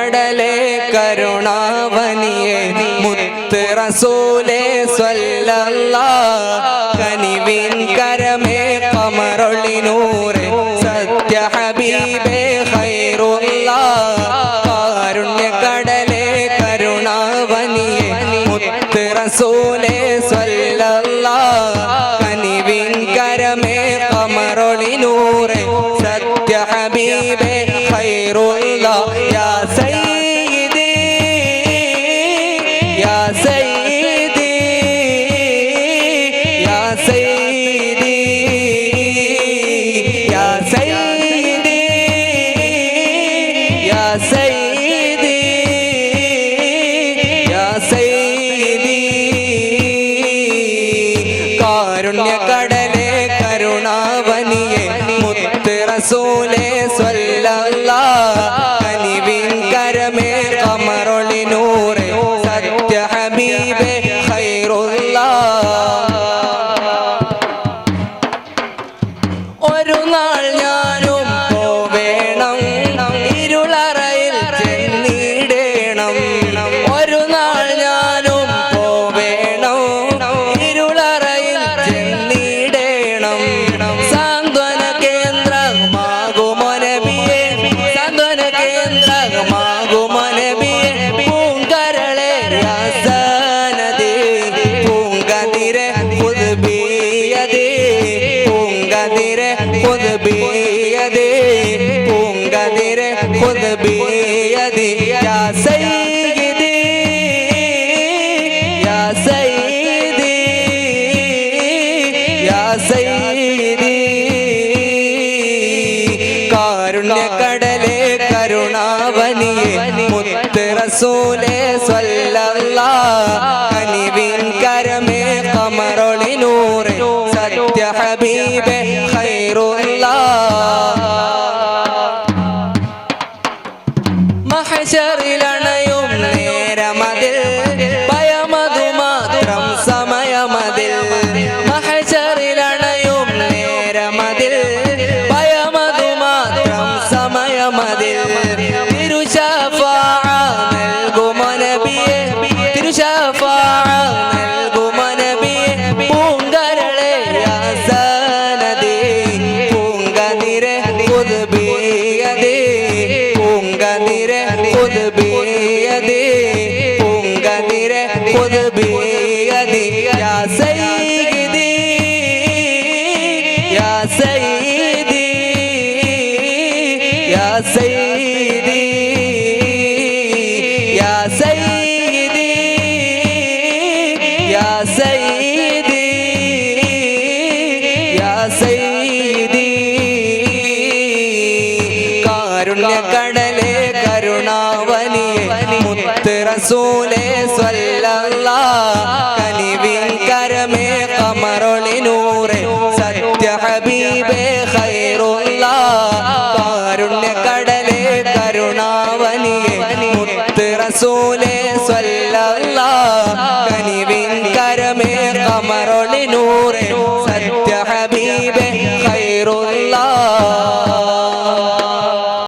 കടലേ കരുണാവനിയെ മുത്ത് റസൂലേ സ്വല്ലല്ലാഹ് കനിവിൻ കരമേ ഖമറുളിനൂറേ സത്യ ഹബീബേ ഖൈറുല്ലാഹ് കാരുണ്യ കടലേ കരുണാവനിയെ മുത്ത് റസൂലേ സ്വല്ലല്ലാഹ് കനിവിൻ കരമേ ഖമറുളിനൂറേ സത്യ ഹബീബേ ഖൈറുല്ലാഹ് യാ സയ്യിദി യാ സയ്യിദി യാ സയ്യിദി യാ സയ്യിദി യാ സയ്യിദി യാ സയ്യിദി കാരുണ്യ കടലേ കരുണാവനിയെ മുത്ത് റസൂലേ സ്വല്ലല്ലാഹ് കനിവിൻ കരമേ ഖമറുളിനൂറേ സത്യ ഹബീബേ ഖൈറുല്ലാഹ് ഒരു നാൾ ഞാനും പോവേണം ഇരുളറയിൽ ചെന്നിടേണം ഒരു നാൾ ഞാനും പോവേണം ഇരുളറയിൽ ചെന്നിടേണം സാന്ത്വന കേന്ദ്രമാകുമോ നബിയേ സാന്ത്വന കേന്ദ്രമാകുമോ നബിയേ പൂങ്കരളെ യാസനദേ പൂങ്കതിരെ ഖുദ്ബിയദേ പൂങ്കതിരെ ഖുദ്ബിയദേ പൂങ്കതിരെ ഖുദ്ബിയദേ യാ സയ്യിദി യാ സയ്യിദി യാ സയ്യിദി കാരുണ്യ കടലേ കരുണാവനിയെ മുത്ത് റസൂലേ സ്വല്ലല്ലാഹ് കനിവിൻ കരമേ ഖമറുളിനൂറേ സത്യ ഹബീബേ ഖൈറുല്ലാഹ് മഹ്ശറിലണയും നേരമതിൽ ഭയമതു മാത്രം സമയമതിൽ മഹ്ശറിലണയും നേരമതിൽ ഭയമതു മാത്രം സമയമതിൽ തിരുശഫാഅ നൽകുമോ നബിയേ തിരുശഫാഅ നൽകുമോ നബിയേ പൂങ്കരളെ യാസനദേ പൂങ്കതിരെ ഖുദ്ബിയദേ പൂങ്കതിരെ ഖുദ്ബിയദേ പൂങ്കതിരെ ഖുദ്ബിയദേ യാ സയ്യിദി യാ സയ്യിദി യാ സയ്യിദി യാ സയ്യിദി യാ സയ്യിദി യാ സയ്യിദി കാരുണ്യ കടലേ കരുണാവനിയെ മുത്ത് റസൂലേ സ്വല്ലല്ലാഹ് കനിവിൻ കരമേ ഖമറുളിനൂറേ സത്യ ഹബീബേ ഖൈറുല്ലാഹ് കാരുണ്യ കടലേ കരുണാവനിയെ മുത്ത് റസൂലേ സ്വല്ലല്ലാഹ് കനിവിൻ കരമേ ഖമറുളിനൂറേ